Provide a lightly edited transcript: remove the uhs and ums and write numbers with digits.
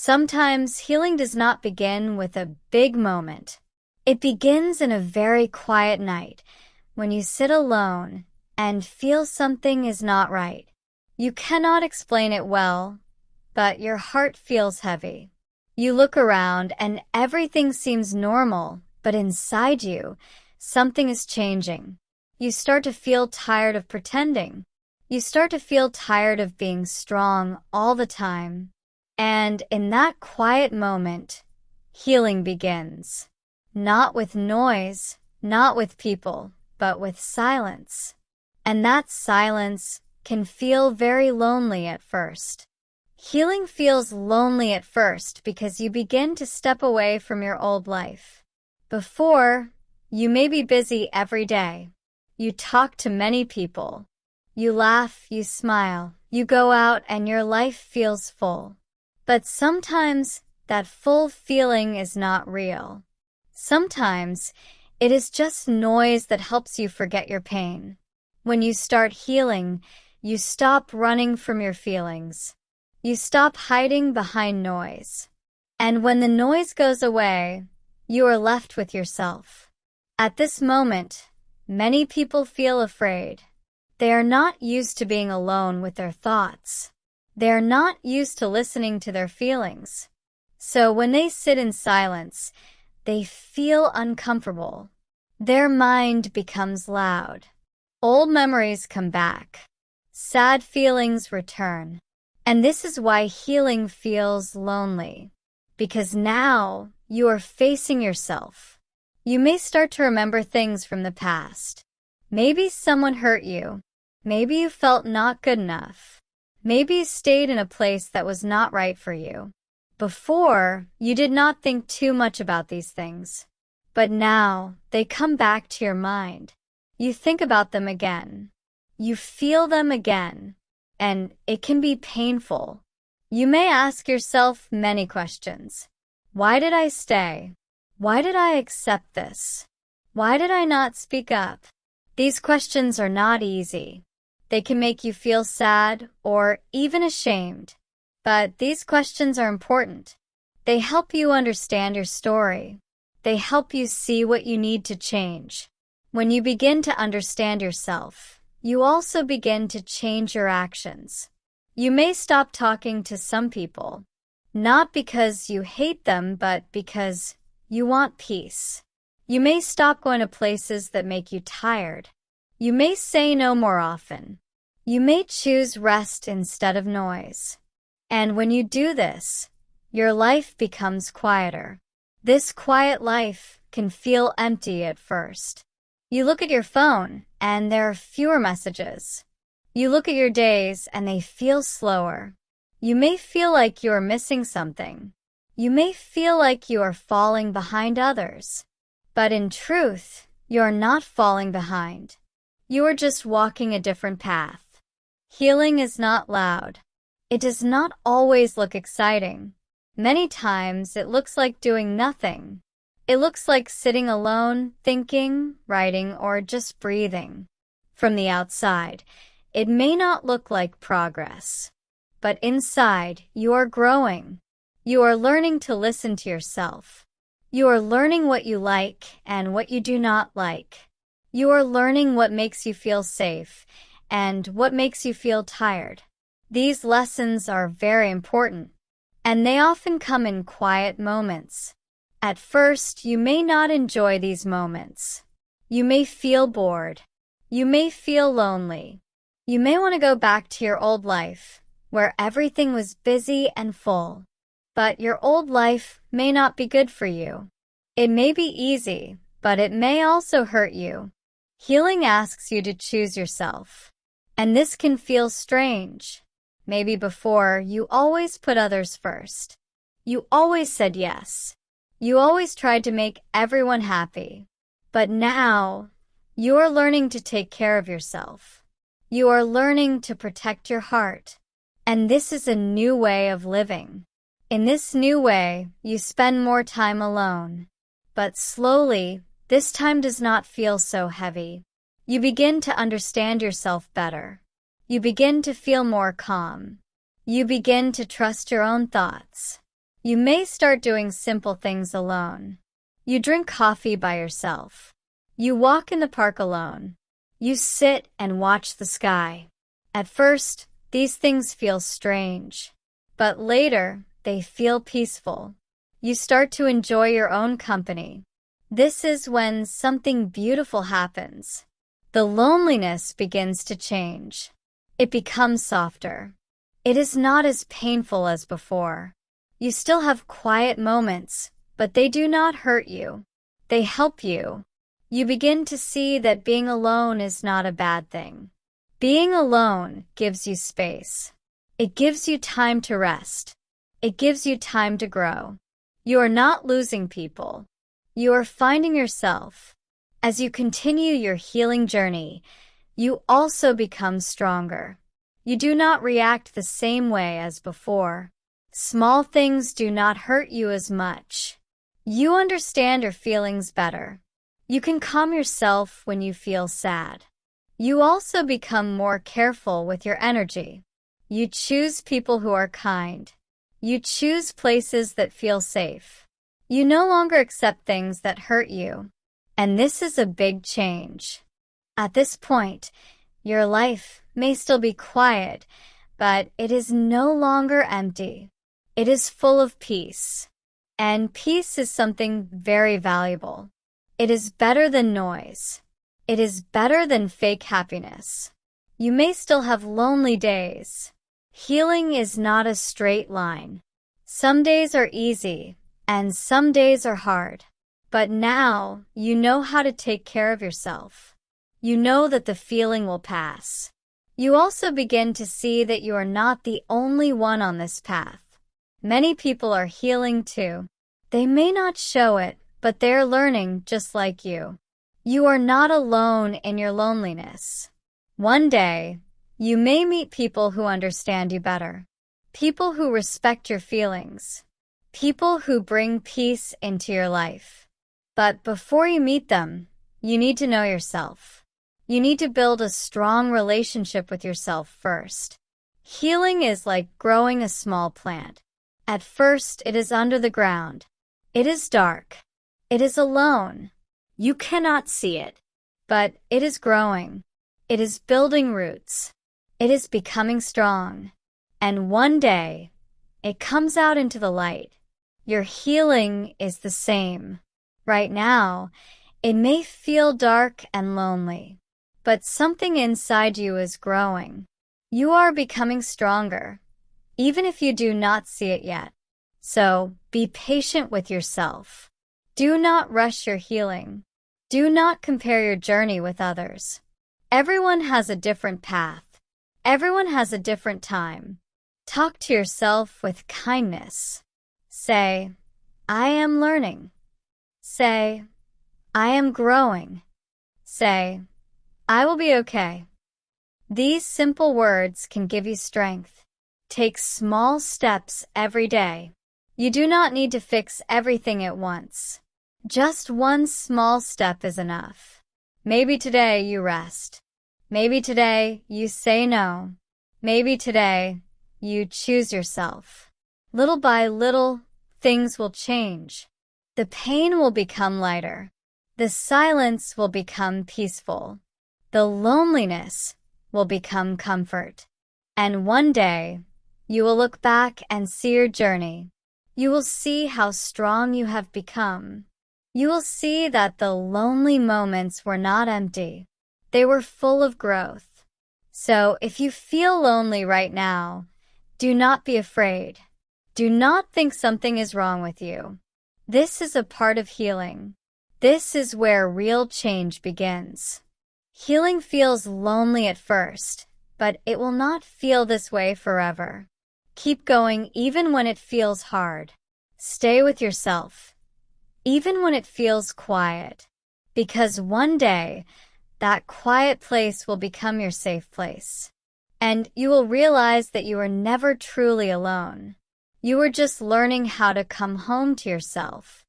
Sometimes healing does not begin with a big moment. It begins in a very quiet night, when you sit alone and feel something is not right. You cannot explain it well, but your heart feels heavy. You look around and everything seems normal, but inside you, something is changing. You start to feel tired of pretending. You start to feel tired of being strong all the time. And in that quiet moment, healing begins. Not with noise, not with people, but with silence. And that silence can feel very lonely at first. Healing feels lonely at first because you begin to step away from your old life. Before, you may be busy every day. You talk to many people. You laugh, you smile, you go out and your life feels full. But sometimes that full feeling is not real. Sometimes it is just noise that helps you forget your pain. When you start healing, you stop running from your feelings. You stop hiding behind noise. And when the noise goes away, you are left with yourself. At this moment, many people feel afraid. They are not used to being alone with their thoughts. They are not used to listening to their feelings. So when they sit in silence, they feel uncomfortable. Their mind becomes loud. Old memories come back. Sad feelings return. And this is why healing feels lonely. Because now you are facing yourself. You may start to remember things from the past. Maybe someone hurt you. Maybe you felt not good enough. Maybe you stayed in a place that was not right for you. Before, you did not think too much about these things. But now, they come back to your mind. You think about them again. You feel them again. And it can be painful. You may ask yourself many questions. Why did I stay? Why did I accept this? Why did I not speak up? These questions are not easy. They can make you feel sad or even ashamed. But these questions are important. They help you understand your story. They help you see what you need to change. When you begin to understand yourself, you also begin to change your actions. You may stop talking to some people, not because you hate them, but because you want peace. You may stop going to places that make you tired. You may say no more often. You may choose rest instead of noise. And when you do this, your life becomes quieter. This quiet life can feel empty at first. You look at your phone, and there are fewer messages. You look at your days, and they feel slower. You may feel like you are missing something. You may feel like you are falling behind others. But in truth, you are not falling behind. You are just walking a different path. Healing is not loud. It does not always look exciting. Many times, it looks like doing nothing. It looks like sitting alone, thinking, writing, or just breathing. From the outside, it may not look like progress. But inside, you are growing. You are learning to listen to yourself. You are learning what you like and what you do not like. You are learning what makes you feel safe and what makes you feel tired. These lessons are very important, and they often come in quiet moments. At first, you may not enjoy these moments. You may feel bored. You may feel lonely. You may want to go back to your old life, where everything was busy and full. But your old life may not be good for you. It may be easy, but it may also hurt you. Healing asks you to choose yourself. And this can feel strange. Maybe before, you always put others first. You always said yes. You always tried to make everyone happy. But now, you are learning to take care of yourself. You are learning to protect your heart. And this is a new way of living. In this new way, you spend more time alone. But slowly, this time does not feel so heavy. You begin to understand yourself better. You begin to feel more calm. You begin to trust your own thoughts. You may start doing simple things alone. You drink coffee by yourself. You walk in the park alone. You sit and watch the sky. At first, these things feel strange, but later they feel peaceful. You start to enjoy your own company. This is when something beautiful happens. The loneliness begins to change. It becomes softer. It is not as painful as before. You still have quiet moments, but they do not hurt you. They help you. You begin to see that being alone is not a bad thing. Being alone gives you space. It gives you time to rest. It gives you time to grow. You are not losing people. You are finding yourself. As you continue your healing journey, you also become stronger. You do not react the same way as before. Small things do not hurt you as much. You understand your feelings better. You can calm yourself when you feel sad. You also become more careful with your energy. You choose people who are kind. You choose places that feel safe. You no longer accept things that hurt you. And this is a big change. At this point, your life may still be quiet, but it is no longer empty. It is full of peace. And peace is something very valuable. It is better than noise. It is better than fake happiness. You may still have lonely days. Healing is not a straight line. Some days are easy, and some days are hard. But now you know how to take care of yourself. You know that the feeling will pass. You also begin to see that you are not the only one on this path. Many people are healing too. They may not show it, but they're learning just like you. You are not alone in your loneliness. One day, you may meet people who understand you better. People who respect your feelings. People who bring peace into your life. But before you meet them, you need to know yourself. You need to build a strong relationship with yourself first. Healing is like growing a small plant. At first, it is under the ground. It is dark. It is alone. You cannot see it, but it is growing. It is building roots. It is becoming strong. And one day, it comes out into the light. Your healing is the same. Right now, it may feel dark and lonely, but something inside you is growing. You are becoming stronger, even if you do not see it yet. So, be patient with yourself. Do not rush your healing. Do not compare your journey with others. Everyone has a different path. Everyone has a different time. Talk to yourself with kindness. Say, I am learning. Say, I am growing. Say, I will be okay. These simple words can give you strength. Take small steps every day. You do not need to fix everything at once. Just one small step is enough. Maybe today you rest. Maybe today you say no. Maybe today you choose yourself. Little by little, things will change. The pain will become lighter. The silence will become peaceful. The loneliness will become comfort. And one day, you will look back and see your journey. You will see how strong you have become. You will see that the lonely moments were not empty. They were full of growth. So if you feel lonely right now, do not be afraid. Do not think something is wrong with you. This is a part of healing. This is where real change begins. Healing feels lonely at first, but it will not feel this way forever. Keep going even when it feels hard. Stay with yourself, even when it feels quiet, because one day, that quiet place will become your safe place. And you will realize that you are never truly alone. You are just learning how to come home to yourself.